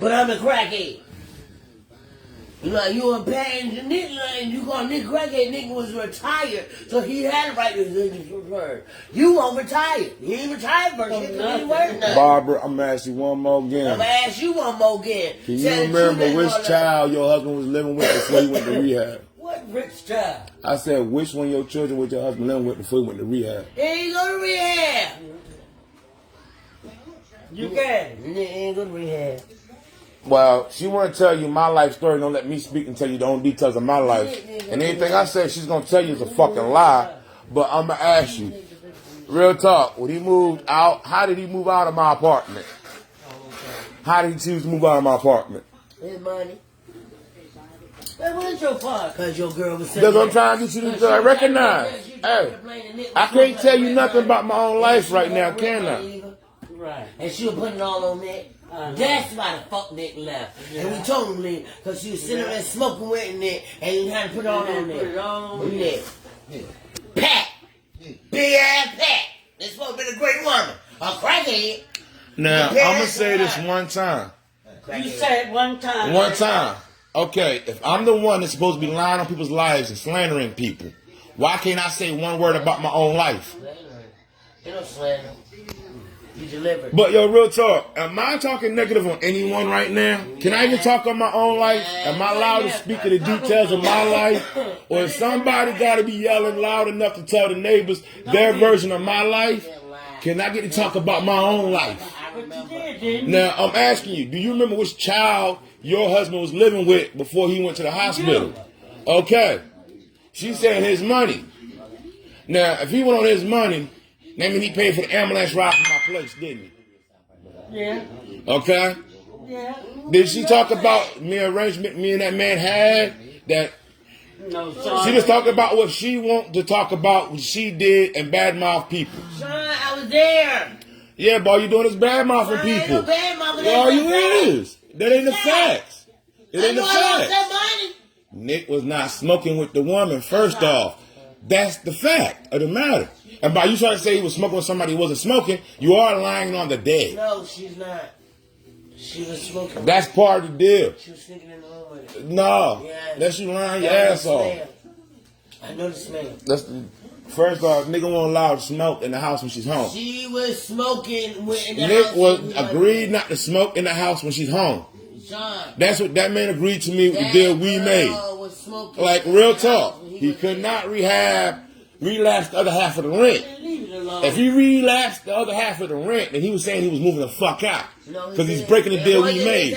But I'm a crackhead. You a bad nigga, and you call Nick crackhead. Nigga was retired, so he had a right to his return. You won't retire. He ain't retired for shit because he worth nothing. Barbara, I'm gonna ask you one more again. I'm gonna ask you one more again. Can you remember which child your husband was living with before he went to rehab? What rich child? I said, which one of your children was your husband living with before he went to rehab? He ain't go to rehab. You can. He ain't go to rehab. Well, she want to tell you my life story. Don't let me speak and tell you the own details of my life. And anything I say, she's going to tell you is a fucking lie. But I'm going to ask you, real talk, when he moved out, how did he move out of my apartment? How did he choose to move out of my apartment? His money. That was your fault. Because your girl was saying. Because I'm trying to get you to recognize. Hey, I can't tell you nothing about my own life right now, can I? Right. And she was putting it all on Nick. That's why the fuck Nick left. And we told him leave because she was sitting there smoking with Nick and he had to put it all on Nick. Pat. Big ass Pat. This supposed to be a great woman. A crackhead. Now, I'm going to say this one time. You said one time. One time. Okay, if I'm the one that's supposed to be lying on people's lives and slandering people, why can't I say one word about my own life? You don't slander. You delivered. But yo, real talk, am I talking negative on anyone right now? Can I even talk on my own life? Am I allowed to speak to the details of my life? Or is somebody got to be yelling loud enough to tell the neighbors their version of my life? Can I get to talk about my own life? Now, I'm asking you, do you remember which child your husband was living with before he went to the hospital? Okay. She said his money. Now, if he went on his money, that means he paid for the ambulance ride from my place, didn't he? Yeah. Okay? Yeah. Did she talk about me arrangement me and that man had? That No, son. she just talked about what she want to talk about, what she did, and badmouth people. Son, I was there. Yeah, boy, you doing this badmouthing people. All you is. That ain't the facts. It ain't the facts. Nick was not smoking with the woman, first off. That's the fact of the matter. And by you trying to say he was smoking with somebody who wasn't smoking, you are lying on the dead. No, she's not. She was smoking. That's part of the deal. She was sneaking in the room with it. No. Yeah. That's you lying your ass off. I know the smell. First off, nigga won't allow to smoke in the house when she's home. She was smoking in the Nick house. was agreed not to smoke in the house when she's home. John, That's what that man agreed to me with the deal we made. Like real talk. He could not relapse the other half of the rent. If he relapsed the other half of the rent, then he was saying he was moving the fuck out. Because he's breaking the deal we made.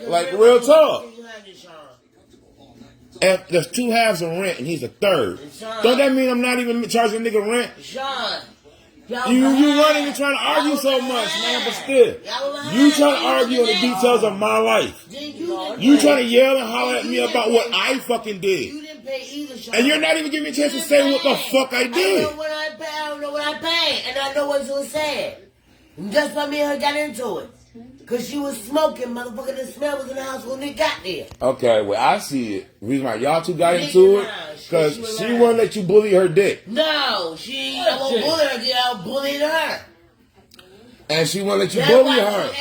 Like real talk. If there's two halves of rent and he's a third, don't that mean I'm not even charging a nigga rent? You weren't even trying to argue so much, man, but still. You trying to argue on the details of my life. You trying to yell and holler at me about what I fucking did. And you're not even giving me a chance to say what the fuck I did. I don't know what I paid, and I know what you said. And that's why me and her got into it. Because she was smoking, motherfucker. The smell was in the house when they got there. Okay, well, I see it. The reason why y'all two got into it, because she wouldn't let you bully her dick. No, I won't bully her dick. I'll bully her. And she wouldn't let you bully her.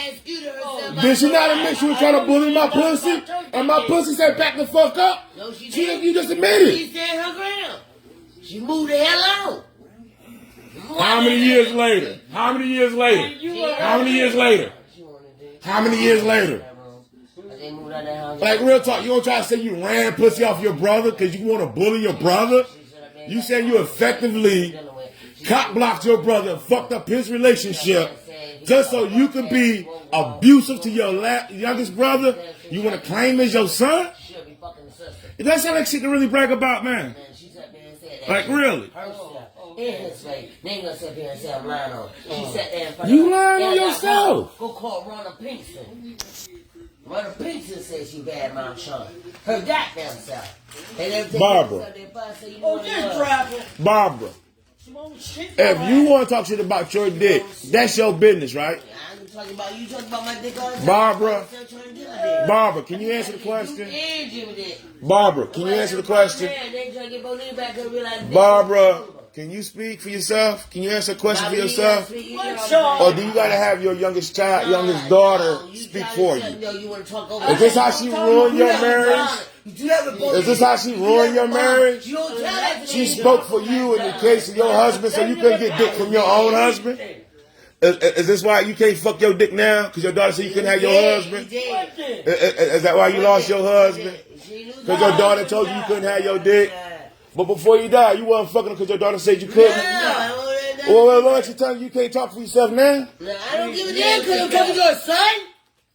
Did she not admit she was trying to bully my pussy? And my pussy said back the fuck up? No, she didn't. didn't. You just admitted. She stand her ground. She moved the hell out. How many years later? How many years later? How many years later? How many years later? Like real talk, you don't try to say you ran pussy off your brother because you want to bully your brother? You said you effectively cock blocked your brother and fucked up his relationship just so you could be abusive to your youngest brother? You want to claim as your son? It doesn't sound like shit to really brag about, man. Like really? In his face. They ain't gonna sit here and say I'm lying on. She sat there in front You of lying on yourself. Go call Ronna Pinkston. Ronna Pinkston said she bad mouth Sean. Her goddamn self. Barbara. Just drop it. Barbara. If you want to talk shit about your dick, that's your business, right? I ain't talking about you. Talking about my dick all the time. Barbara, can you answer the question? Barbara, can you answer the question? Barbara, can you speak for yourself? Can you answer a question for Bobby, yourself? Or do you gotta have your youngest daughter speak for you? Is this how she ruined your marriage? Is this how she ruined your marriage? She spoke for you in the case of your husband so you couldn't get dick from your own husband? Is this why you can't fuck your dick now? Because your daughter said you couldn't have your husband? Is that why you lost your husband? Because your daughter told you you couldn't have your dick? But before you died, you wasn't fucking because your daughter said you couldn't? Well, Lord, you telling you can't talk for yourself now? I don't give a damn because I'm talking to your son.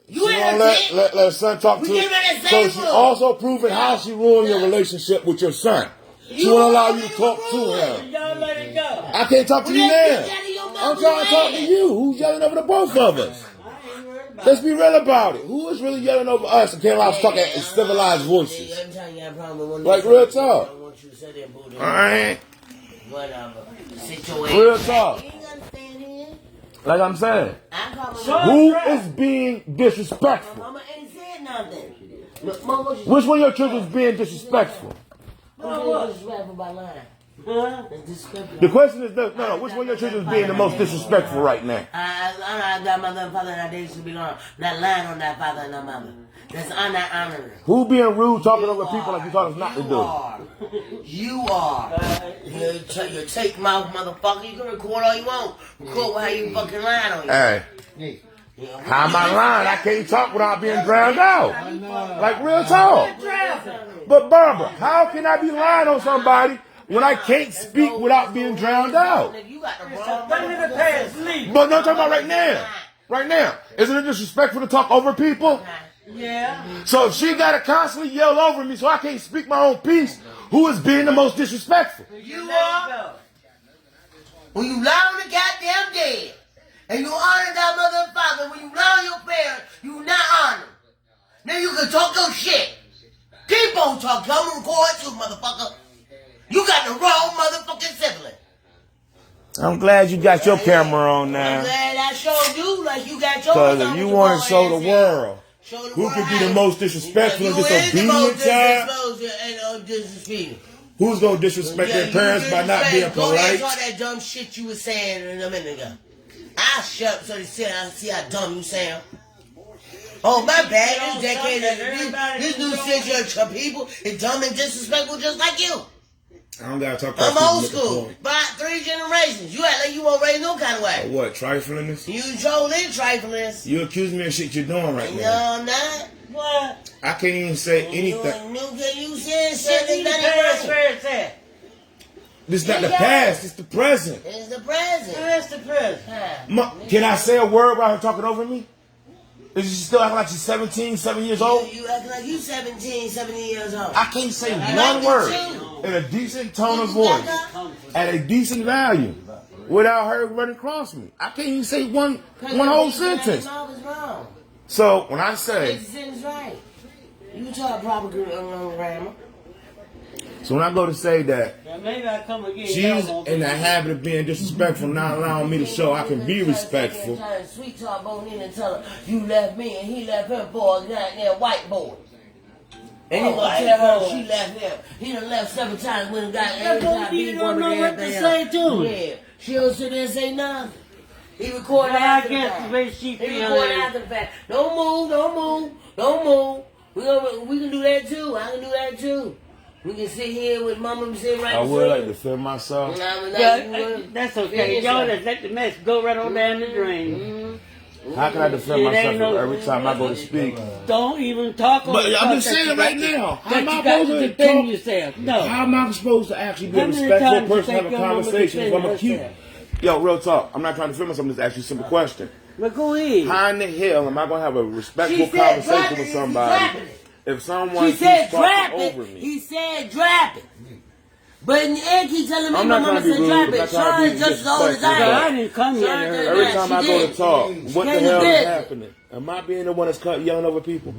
You ain't let her son talk to you. So she also proving how she ruined your relationship with your son. She won't allow you to talk to him. I can't talk to you now. I'm trying to talk to you. Who's yelling over the both of us? Let's be real about it. Who is really yelling over us and can't allow us to talk in civilized voices? Like real talk. Alright. Real talk. Like I'm saying. Who is being disrespectful? Mama ain't said nothing. Which one of your children is being disrespectful? The question is, no, which one of your children is being the most disrespectful right now? I got mother and father and they should be long. Not lying on that father and that mother. That's not honoring. Who being rude, talking over people like you taught us not to do? You are. You take mouth, motherfucker. You can record all you want. Record how you fucking lying on you. Hey. How am I lying? I can't talk without being drowned out. Like real talk. But Barbara, how can I be lying on somebody when I can't speak without being drowned out? But no, I'm talking about right now. Right now. Isn't it disrespectful to talk over people? Yeah. So if she gotta constantly yell over me so I can't speak my own piece, who is being the most disrespectful? You are. When you lie on the goddamn dead, and you honor that mother and father, when you lie on your parents, you not honor. Now you can talk your shit. Keep on talking. I'm gonna record you, motherfucker. You got the wrong motherfucking sibling. I'm glad you got your camera on now. I'm glad I showed you like you got yours. Because if you want to show the world who could be the most disrespectful and disobedient child, who's going to disrespect their parents by not being polite? All that dumb shit you was saying a minute ago. I shut up so they see how dumb you sound. Oh, my bad. This decade, this new century of people is dumb and disrespectful just like you. I don't gotta talk about I'm old school. By 3 generations. You act like you won't raise no kind of way. What, triflingness? You trolling triflingness. You accuse me of shit you're doing right now. No, I'm not. What? I can't even say anything. You saying shit that's not right. This is not the past, it's the present. It's the present. It's the present. Can I say a word while her talking over me? Is she still acting like she's 17, 7 years old? You acting like you 17 years old. I can't say one word in a decent tone of voice at a decent value without her running across me. I can't even say one whole sentence. So when I say, you talk proper grammar. so when I go to say that maybe I come again, she's in the habit of being disrespectful, not allowing me to show I can be respectful. Sweet talk on in and tell her you left me and he left her for a goddamn white boy. And he gonna tell her she left him. He done left several times when he got every time he don't know what to say to him. Yeah, she don't sit there and say nothing. He recorded after the fact. He recorded after the fact. Don't move. We can do that too. I can do that too. We can sit here with mama sitting right I would like to defend myself. Yeah, that's okay. Y'all just let the mess go right on down the drain. How can I defend myself every time I go to speak? Don't even talk. But I'm just saying right now. How am I supposed to defend yourself? No. How am I supposed to actually be a respectful person, have a conversation if I'm a cute? Yo, real talk. I'm not trying to defend myself. I'm just asking you a simple question. But go ahead. How in the hell am I going to have a respectful conversation with somebody if someone keeps talking over me? He said drop it. But in the end, keep telling me my mama said drop it. Sean just all the time. I didn't come here. Every time I go to talk, what the hell is happening? Am I being the one that's yelling over people?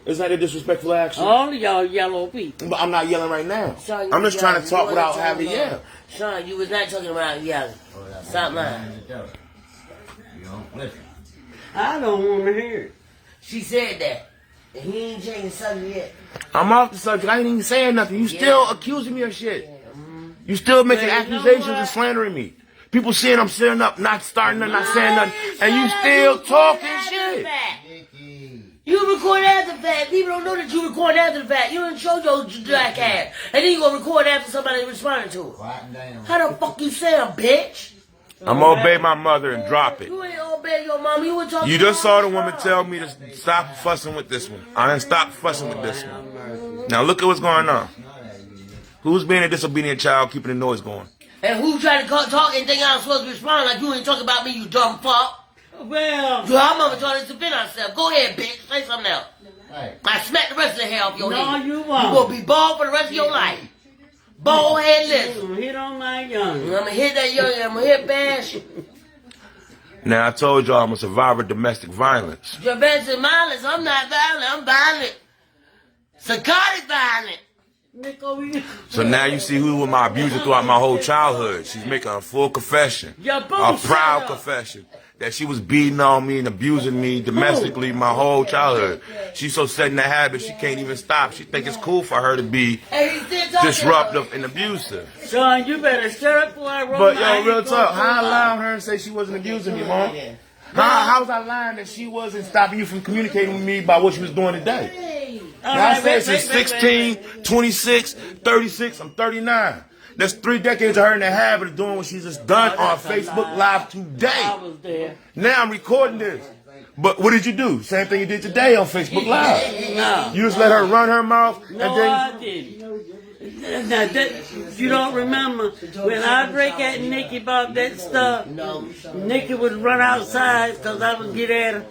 Is that a disrespectful action? All of y'all yellow people. But I'm not yelling right now. I'm just trying to talk without having yell. Sean, you was not talking about yelling. Stop lying. I don't want to hear it. She said that. And he ain't changed the subject yet. I'm off the subject. I ain't even saying nothing. You still accusing me of shit. You still making accusations and slandering me. People saying I'm sitting up, not starting nothing, not saying nothing, and you still talking shit. You record after the fact. People don't know that you record after the fact. You didn't show your black ass. And then you gonna record after somebody responding to it. How the fuck you sound, bitch? I'm gonna obey my mother and drop it. You ain't obey your mama. You were talking. You just saw the woman tell me to stop fussing with this one. I didn't stop fussing with this one. Now look at what's going on. Who's being a disobedient child, keeping the noise going? And who tried to talk and think I'm supposed to respond like you ain't talking about me, you dumb fuck? Well, Your mama trying to defend herself. Go ahead, bitch. Say something else. I smack the rest of the hair off your head. no, you won't. You gonna be bald for the rest of your life. Bald headless. You hit on my young. I'm gonna hit that young. I'm gonna hit bash. Now I told y'all I'm a survivor of domestic violence. Domestic violence. I'm not violent. I'm violent. Psychotic violent. Nick over here. So now you see who was my abuser throughout my whole childhood. She's making a full confession, Your boo, a shut proud up. confession that she was beating on me and abusing me domestically my whole childhood. She's so set in the habit she can't even stop. She think it's cool for her to be disruptive and abusive. Son, you better shut up before I roll But my yo, real ankle. talk, how I allowed her to say she wasn't abusing me, Mom? How was I lying that she wasn't stopping you from communicating with me about what she was doing today? All Now I right, said wait, she's wait, 16, 26, 36, I'm 39. That's 3 decades of her in the habit of doing what she's just done on Facebook Live today. I was there. Now I'm recording this. But what did you do? Same thing you did today on Facebook Live. No. You just let her run her mouth and No, then... I didn't. Now, you don't remember when I break at Nikki about that stuff, Nikki would run outside because I would get at her.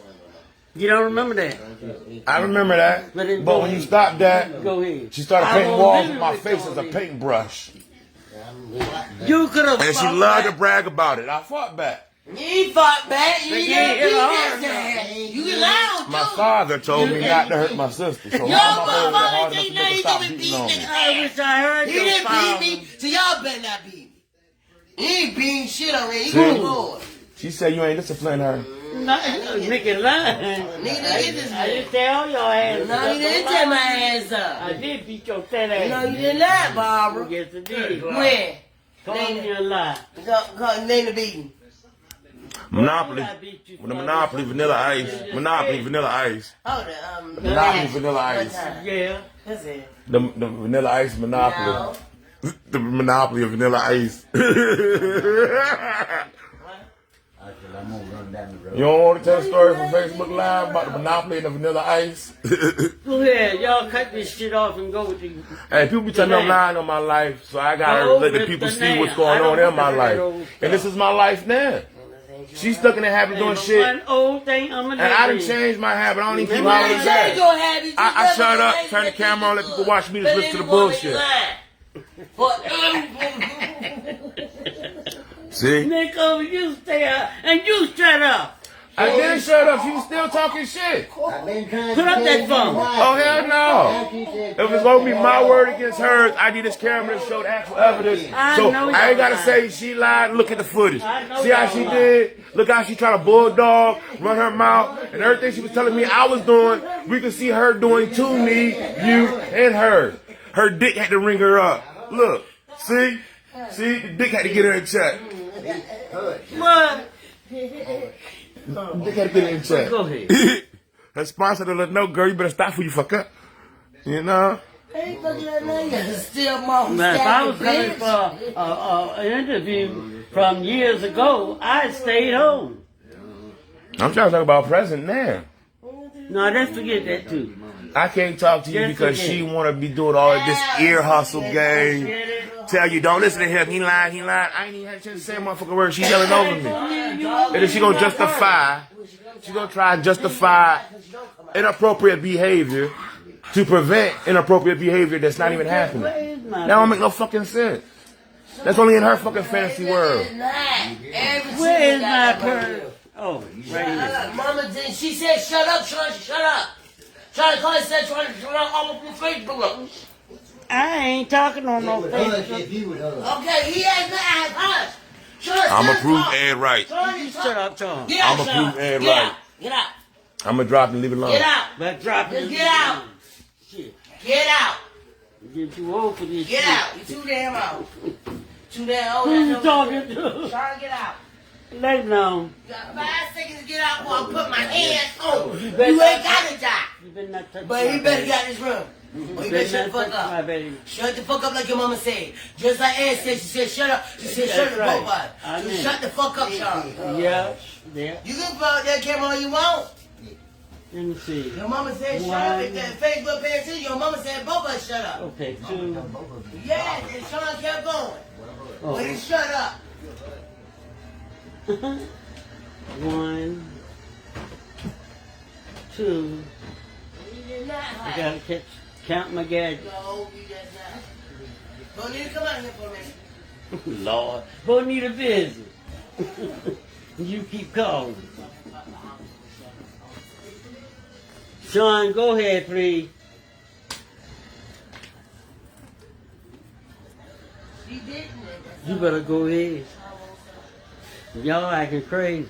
You don't remember that? I remember that. But then But go when you ahead. stopped that, Go ahead. she started I painting will walls with my literally face go as a ahead. paintbrush. You could have. And she loved to brag about it. I fought back. You ain't fought back. You ain't Yeah, never beat yeah, that ass. You get loud, My too. father told me not to hurt my sister. So Your I'm mother hard ain't enough to think stop nothing. He beating on beat me. I wish I heard He your didn't father. beat me, so y'all better not beat me. He ain't beating shit on me. He See? gonna go. She said you ain't disciplined her. No, Nikki lying. Nigga, get this I nigga. didn't tell your ass. No, you didn't tear my ass up. I did beat your fat ass. No, you did not, Barbara. Yes, I did. When? Call me a lie. Name the beating. Monopoly. I beat you With the for Monopoly Vanilla Ice. Monopoly Vanilla Ice. Oh, Monopoly Vanilla What Ice. time? Yeah. That's it. The Vanilla Ice Monopoly. No. The Monopoly of Vanilla Ice. You don't want to tell a story from Facebook Live about the Monopoly and the Vanilla Ice? Go ahead. Y'all cut this shit off and go with the... Hey, people be telling me I'm lying on my life, so I gotta Oh, let the with people the see name. what's going I on don't in my want to hear life. those And this is my life now. She's stuck in the habit of doing shit. One old thing I'm gonna And I do. done changed my habit. I don't even keep You hollering ain't back. change your habits. I shut up, turn the camera on, let people watch me just listen to the bullshit. See? Nick, you stay out and you shut up. I didn't shut up. She was still talking shit. Put up that phone. Oh, hell no. If it's going to be my word against hers, I need this camera to show the actual evidence. I So know I ain't got to y'all say she lied. Look at the footage. I know See how y'all she lied. did? Look how she trying to bulldog, run her mouth, and everything she was telling me I was doing, we could see her doing to me, you, and her. Her dick had to ring her up. Look. See? See? The dick had to get her in check. What? They gotta get it in check. Go ahead. Her sponsor to let know, girl, you better stop before you fuck up. You know? Hey, look at that nigga. Still mouth Now, if I was coming bitch. for an interview from years ago, I'd stayed home. I'm trying to talk about present now. No, let's forget that too. I can't talk to you Yes, because you she can. want to be doing all of this ear hustle game. Get it? Tell you, don't listen to him. He lying, he lying. I ain't even had a chance to say a motherfucking word. She yelling over me. And then she gonna justify, she gonna try and justify inappropriate behavior to prevent inappropriate behavior that's not even happening. That don't make no fucking sense. That's only in her fucking fantasy world. Where is my purse? Oh, right here. Mama did. She said, "Shut up, Sean. Shut up." Trying to call it said, trying to run all over Facebook. I ain't talking on no Facebook. Okay, he has not hush. I'm approved and right. Shut up, Tom. Get out, I'm Sean. approved and Get right. out. Get out. I'm gonna drop and leave it alone. Get out. But drop it. Just get out. Shit. Get out. You're too old for this Get shit. out. You're too damn out. To that old. Who you talking to? Try to get out. Lay down. You got 5 seconds to get out before I put my hands on. You better ain't not got to die. You better not touch But my he better baby. get out this room. Or you better shut the fuck My up. baby. Shut the fuck up like your mama said. Just like Ann said, she said shut up. She said shut That's the right. fuck up. So Amen. shut the fuck up, Sean. Yeah. Yeah. You can put that camera all you want. Let me see. Your mama said shut up. If that Facebook page too, your mama said both of us shut up. Okay, 2. Yes, and Sean kept going. Oh. But he shut up. 1, 2. You did not I hide. gotta count my gadgets. No, you did not. Don't need to come out here for a minute. Lord. Bonita busy. You keep calling. Sean, go ahead, please. She didn't. You better go ahead. Y'all acting crazy.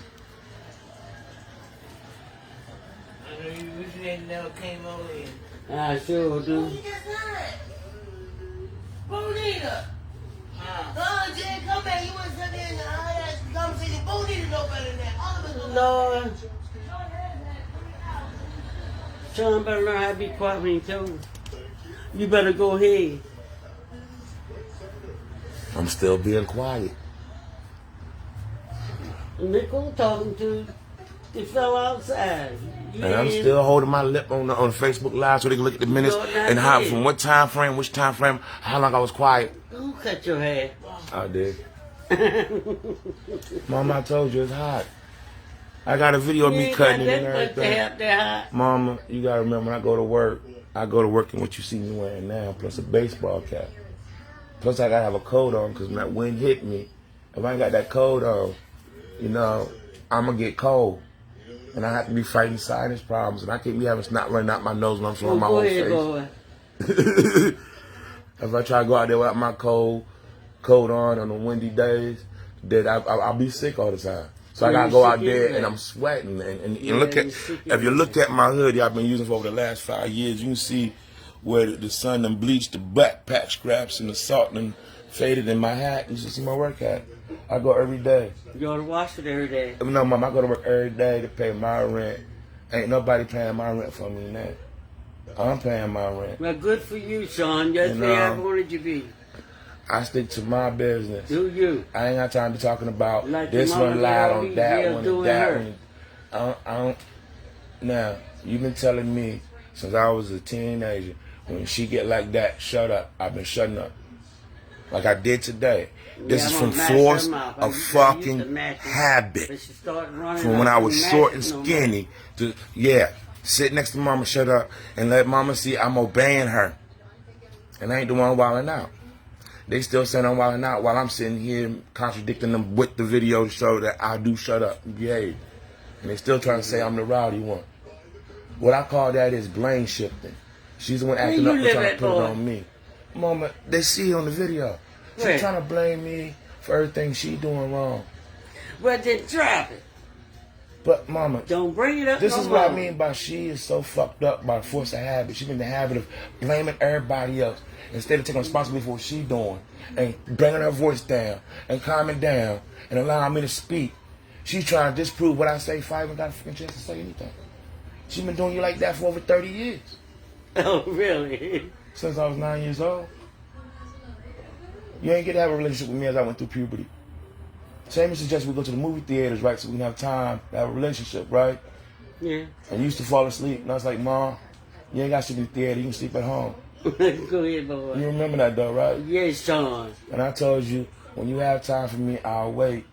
I know you wish you ain't never came over here. I sure do. He just not. Bonita. No, Jay, come back. You want to sit there in the high conversation. Bonita know better than that. All of us know Lord. Sean better learn how to be quiet when he told. You better go ahead. I'm still being quiet. Nicole talking to the fellow outside. And I'm still holding my lip on the Facebook Live so they can look at the minutes Lord, and I how did. from what time frame, which time frame, how long I was quiet. Don't cut your hair. I did. Mama, I told you it's hot. I got a video of me cutting it and everything. Mama, you gotta remember when I go to work in what you see me wearing now, plus a baseball cap. Plus I gotta have a coat on because when that wind hit me, if I ain't got that coat on, you know, I'm gonna get cold. And I have to be fighting sinus problems, and I can't be having snot running out my nose when I'm showing my whole face. Boy. If I try to go out there without my coat on the windy days, then I'll be sick all the time. So I gotta go out there and I'm sweating. And look at, if you look at my hoodie I've been using for over the last 5 years, you can see where the sun done bleached the black patch scraps and the salt and faded in my hat. You should see my work hat. I go every day. You go to wash it every day. No, Mom, I go to work every day to pay my rent. Ain't nobody paying my rent for me now. I'm paying my rent. Well, good for you, Sean. That's where I wanted you to be. I stick to my business. Do you? I ain't got time to be talking about Like this your one mama lied girl, on that one and doing that her. one. I don't. Now, you've been telling me since I was a teenager, when she get like that, shut up. I've been shutting up. Like I did today. This is from force of fucking habit. From when I was short and skinny to, sit next to Mama, shut up, and let Mama see I'm obeying her. And I ain't the one wilding out. They still saying I'm wilding out while I'm sitting here contradicting them with the video to show that I do shut up and behave. And they still trying to say I'm the rowdy one. What I call that is blame shifting. She's the one acting up and trying to put it on me. Mama, they see it on the video. She's trying to blame me for everything she doing wrong. Well, then drop it. But Mama, don't bring it up. This is what I mean by she is so fucked up by force of habit. She's in the habit of blaming everybody else instead of taking responsibility for what she's doing and bringing her voice down and calming down and allowing me to speak. She's trying to disprove what I say if I even got a freaking chance to say anything. She's been doing you like that for over 30 years. Oh, really? Since I was 9 years old. You ain't get to have a relationship with me as I went through puberty. Sammy suggested we go to the movie theaters, right, so we can have time to have a relationship, right? Yeah. And you used to fall asleep, and I was like, Mom, you ain't got to sleep in the theater, you can sleep at home. Go ahead, boy. You remember that though, right? Yes, Sean. And I told you, when you have time for me, I'll wait.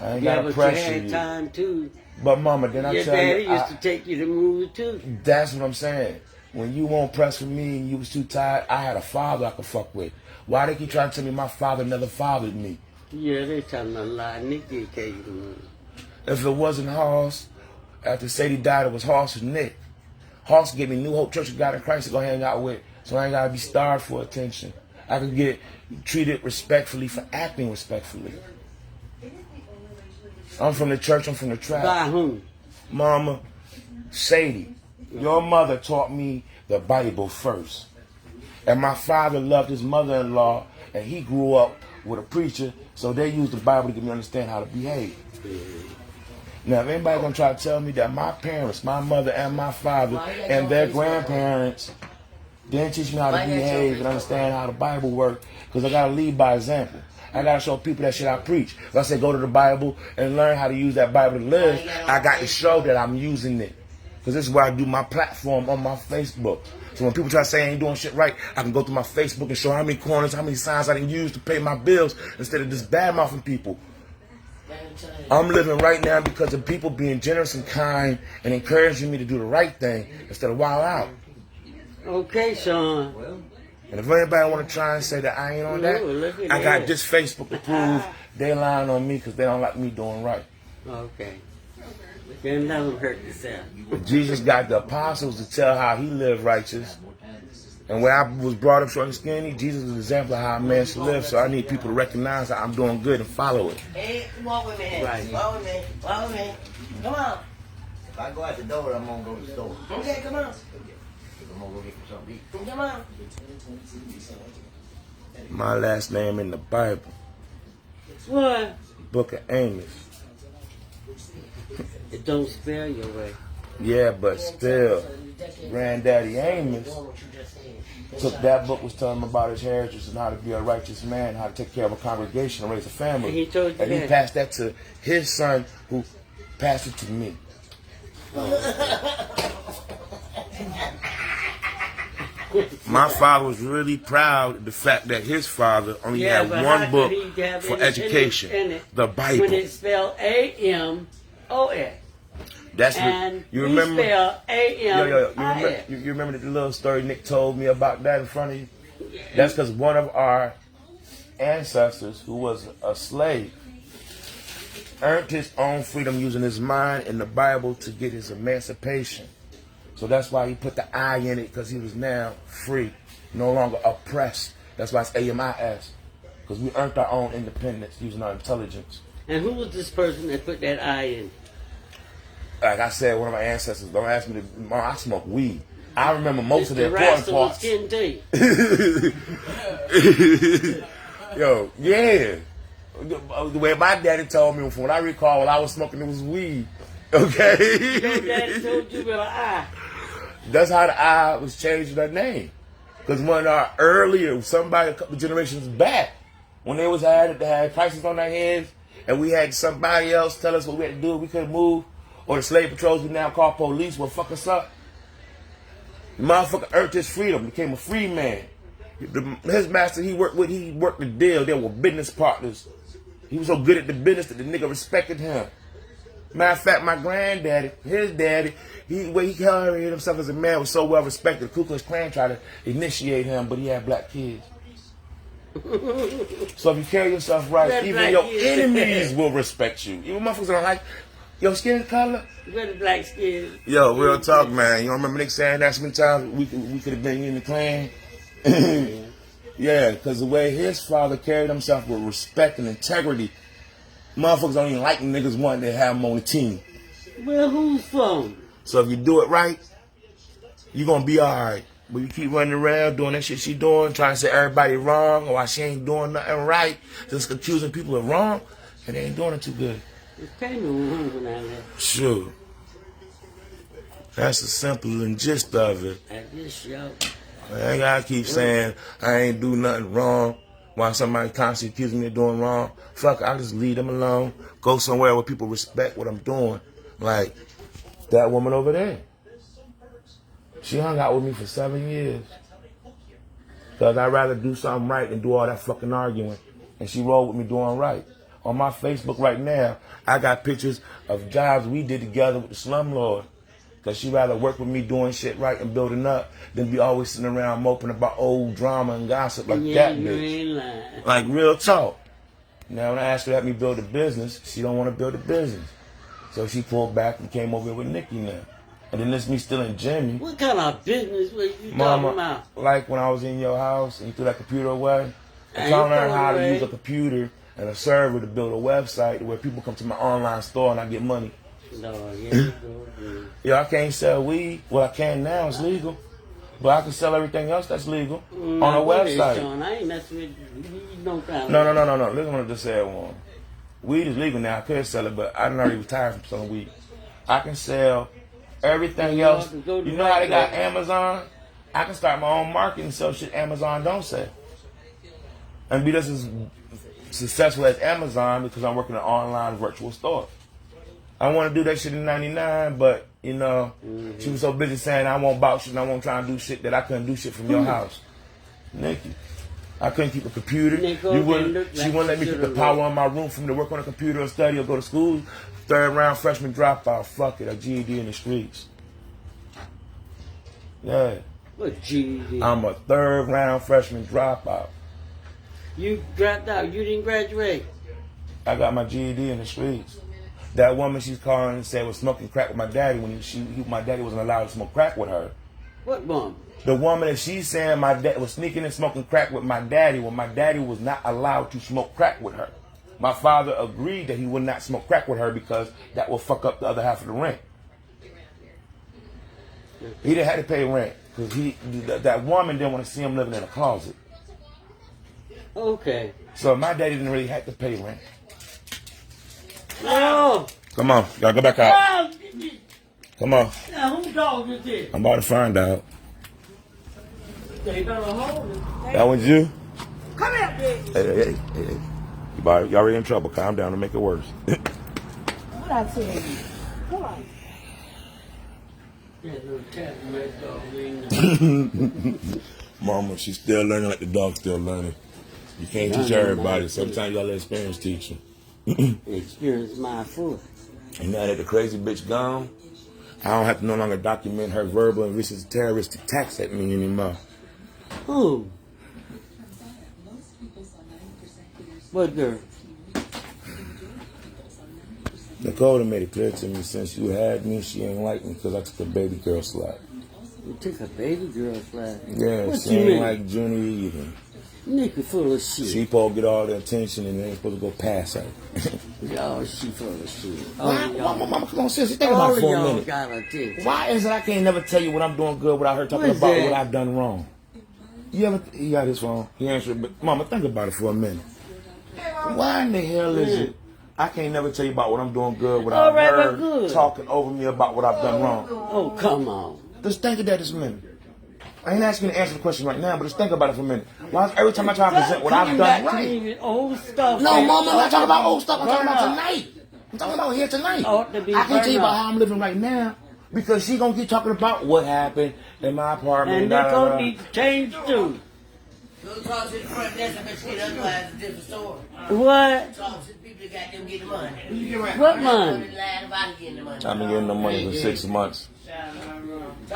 I ain't got to pressure you. You had time too. But Mama, then I tell you, your daddy used to take you to movies too. That's what I'm saying. When you won't press for me and you was too tired, I had a father I could fuck with. Why they keep trying to tell me my father never fathered me? Yeah, they telling a lie. Nick did tell you the money. If it wasn't Hoss, after Sadie died, it was Hoss and Nick. Hoss gave me New Hope Church of God in Christ to go hang out with, so I ain't got to be starved for attention. I could get treated respectfully for acting respectfully. I'm from the church, I'm from the tribe. By whom? Mama, Sadie, your mother taught me the Bible first. And my father loved his mother-in-law, and he grew up with a preacher, so they use the Bible to get me to understand how to behave. Now, if anybody gonna try to tell me that my parents, my mother and my father and their grandparents didn't teach me how to behave and understand how the Bible works, because I gotta lead by example. I gotta show people that shit I preach. If I say go to the Bible and learn how to use that Bible to live, I got to show that I'm using it. Because this is where I do my platform on my Facebook. So when people try to say I ain't doing shit right, I can go through my Facebook and show how many corners, how many signs I can use to pay my bills instead of just bad-mouthing people. I'm living right now because of people being generous and kind and encouraging me to do the right thing instead of wild out. Okay, Sean. And if anybody want to try and say that I ain't on that, I got this Facebook to prove they lying on me because they don't like me doing right. Okay. Then that would hurt yourself. But Jesus got the apostles to tell how he lived righteous. And when I was brought up short and skinny, Jesus is an example of how a man should live. So I need people to recognize that I'm doing good and follow it. Hey, come on with me. Right. Come on with me. Come on with me. Come on. If I go out the door, I'm gonna go to the store. Okay, come on. I'm gonna go get something to eat. Come on. My last name in the Bible, What? Book of Amos. It don't spell your way. Yeah, but still, Granddaddy Amos took that book, was telling him about his heritage and how to be a righteous man, how to take care of a congregation and raise a family. And he told you and he that. passed that to his son, who passed it to me. My father was really proud of the fact that his father only had but one how book could he have for it education, in it the Bible. When it's spelled A-M-O-S. That's And what you we remember. spell A-M-I-S. You remember the little story Nick told me about that in front of you? That's because one of our ancestors, who was a slave, earned his own freedom using his mind and the Bible to get his emancipation. So that's why he put the I in it, because he was now free, no longer oppressed. That's why it's A-M-I-S, because we earned our own independence using our intelligence. And who was this person that put that I in? Like I said, one of my ancestors, don't ask me to, I smoke weed. I remember most of the Mr. important Rasta was parts. skin deep. Yo, yeah. The way my daddy told me, from what I recall, when I was smoking, it was weed. Okay? Your daddy told you about an I. That's how the I was changing their name. Because one of our earlier, somebody a couple generations back, when they had prices on their heads, and we had somebody else tell us what we had to do, we couldn't move, or the slave patrols we now call police will fuck us up. The motherfucker earned his freedom, became a free man. His master he worked the deal. They were business partners. He was so good at the business that the nigga respected him. Matter of fact, my granddaddy, his daddy, he carried himself as a man was so well respected. The Ku Klux Klan tried to initiate him, but he had black kids. So if you carry yourself right, That even black your kids. enemies will respect you. Even motherfuckers don't like your skin color. Where the black skin? Yo, real talk, man. You don't remember Nick saying that so many times? We could have been in the Klan. Yeah, because the way his father carried himself with respect and integrity, motherfuckers don't even like niggas wanting to have him on the team. Well, who's from? So if you do it right, you're going to be all right. But you keep running around doing that shit she doing, trying to say everybody wrong, or why she ain't doing nothing right, just accusing people of wrong, and they ain't doing it too good. It came me when I left. Sure. That's the simple and gist of it. At this show. I ain't gotta keep saying I ain't do nothing wrong while somebody constantly accusing me of doing wrong. Fuck, I just leave them alone. Go somewhere where people respect what I'm doing. Like that woman over there. She hung out with me for 7 years. Because I'd rather do something right than do all that fucking arguing. And she rolled with me doing right. On my Facebook right now, I got pictures of jobs we did together with the slumlord. Because she'd rather work with me doing shit right and building up than be always sitting around moping about old drama and gossip like that You bitch. ain't lying. Like real talk. Now when I asked her to help me build a business, she don't want to build a business. So she pulled back and came over here with Nikki now. And then this me still in Jimmy. What kind of business was you talking Mama, about? like when I was in your house and you threw that computer away, I I'm trying to learn ain't how throw it to away. use a computer and a server to build a website where people come to my online store and I get money. No, yeah, you go. Yeah, I can't sell weed. Well, I can now. It's legal. But I can sell everything else that's legal on a What is, website. Sean? I ain't messing with you. No time. No. Listen what I just said. One. Weed is legal now. I could sell it, but I done already retired from selling weed. I can sell everything else. You know how they got Amazon? I can start my own market and sell shit Amazon don't sell. And be just as successful as Amazon because I'm working an online virtual store. I want to do that shit in '99, but you know, she was so busy saying I won't box shit and I won't try and do shit that I couldn't do shit from your house. Nikki, I couldn't keep a computer. She wouldn't let me keep the power in my room for me to work on a computer or study or go to school. Third round freshman dropout. Fuck it, a GED in the streets. Yeah. What GED? I'm a third round freshman dropout. You dropped out. You didn't graduate. I got my GED in the streets. That woman she's calling and said was smoking crack with my daddy when my daddy wasn't allowed to smoke crack with her. What woman? The woman that she's saying my dad was sneaking and smoking crack with my daddy when my daddy was not allowed to smoke crack with her. My father agreed that he would not smoke crack with her because that would fuck up the other half of the rent. He didn't have to pay rent because that woman didn't want to see him living in a closet. Okay. So my daddy didn't really have to pay rent. No. Come on, y'all go back out. Come on. Now, whose dog is this? I'm about to find out. They better hold it. That one's you? Come here, bitch. Hey. You already in trouble. Calm down to make it worse. What I tell you? Come on. That little cat and red dog in there. Mama, she's still learning like the dog's still learning. You can't teach everybody. Sometimes you gotta let experience teach you. Experience my foot. And now that the crazy bitch gone, I don't have to no longer document her verbal and vicious terroristic attacks at me anymore. Who? What girl? Nicole made it clear to me since you had me, she ain't like me because I took a baby girl slap. You took a baby girl slap? Yeah, What she you ain't mean? like Junie either. Nigga full of shit. She supposed to get all the attention and it ain't supposed to go past her. Y'all, she full of shit. Mama, come on, seriously, think about it for a minute. Got attention. Why is it I can't never tell you what I'm doing good without her talking What is about that? what I've done wrong? He got his phone. He answered, but Mama, think about it for a minute. Why in the hell is it I can't never tell you about what I'm doing good without her talking over me about what I've done wrong? Oh, come on. Just think of that this minute. I ain't asking you to answer the question right now, but just think about it for a minute. Why every time I try to present what I've done right? Old stuff. No, Mama, I'm not talking about old stuff. I'm talking about tonight. I'm talking about here tonight. I can't tell you about how I'm living right now because she gonna keep talking about what happened in my apartment. And they're gonna need to change too. Go talk to the front desk and shit, otherwise it's a different story. What? Talk to the people that got them get the money. What money? I've been getting the money for 6 months.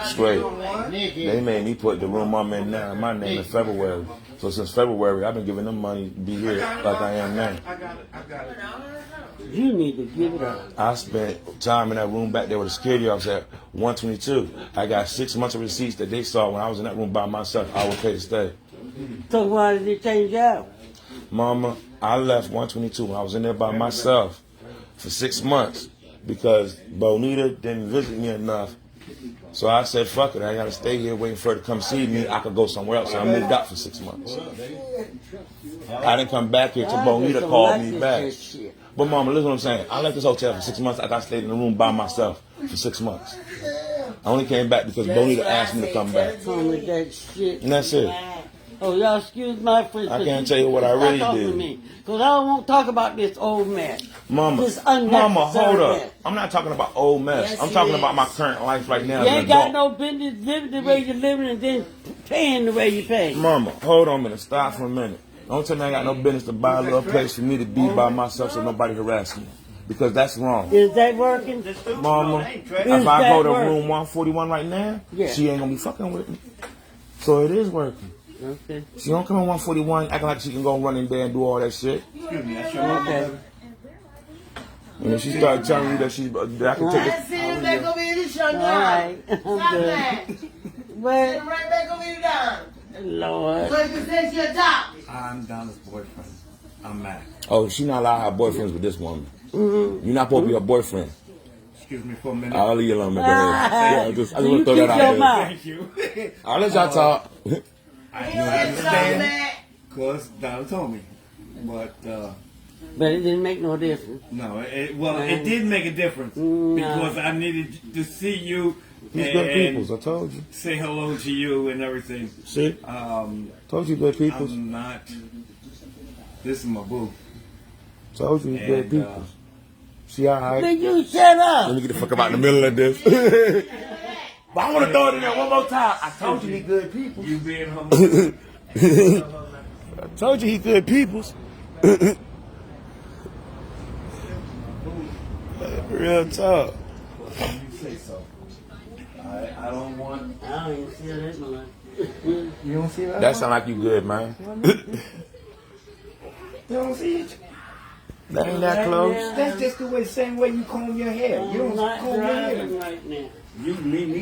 Straight. They made me put the room I'm in now in my name in February. So since February, I've been giving them money to be here like I am now. You need to give it up. I spent time in that room back there with the security officer at 122. I got 6 months of receipts that they saw when I was in that room by myself. I would pay to stay. So why did they change out? Mama, I left 122 when I was in there by myself for 6 months because Bonita didn't visit me enough. So I said, fuck it, I gotta stay here waiting for her to come see me. I could go somewhere else. So I moved out for 6 months. I didn't come back here till Bonita called me back. But Mama, listen what I'm saying. I left this hotel for 6 months. I stayed in the room by myself for 6 months. I only came back because Bonita asked me to come back. And that's it. Oh, y'all excuse my French. I can't tell you what I really did. Because I won't talk about this old mess. Mama, hold up. Mess. I'm not talking about old mess. Yes, I'm talking it about is. my current life right now. You as an ain't got adult. no business living the way you're living and then paying the way you pay. Mama, hold on a minute. Stop for a minute. Don't tell me I got no business to buy a little place for me to be by myself so nobody harass me. Because that's wrong. Is that working? Mama, if I go to room 141 right now, she ain't going to be fucking with me. So it is working. Okay. She don't come in 141 acting like she can go run in there and do all that shit. Okay. And if she started telling you that I can take it. That's it, back over here this young All guy. right. I'm Stop good. that. But, Right back over here down. Lord. So you can say your job. I'm Donna's boyfriend. I'm Mac. Oh, she not allowed to have boyfriends with this woman. You're not supposed to be her boyfriend. excuse me for a minute. I'll leave you alone, man. Go ahead. Yeah, I just want to throw that out your there. mouth. Thank you. I'll let y'all talk. I understand because Donald told me, but But it didn't make no difference. no, it did make a difference because I needed to see you He's good peoples, I told you. say hello to you and everything. See? Told you good peoples. I'm not. This is my boo. Told you he's good And, peoples. See how I... Then you shut up. Let me get the fuck up out in the middle of this. But I want to throw it in there one more time. I told you he good peoples. You being humble. I told you he good peoples. Real talk. You say so. I don't want. I don't even see that much. You don't see that? That sound like you good, man. You don't see it? That ain't that close. That's just the same way you comb your hair. You I'm don't not comb your hair. driving right now. Me neither.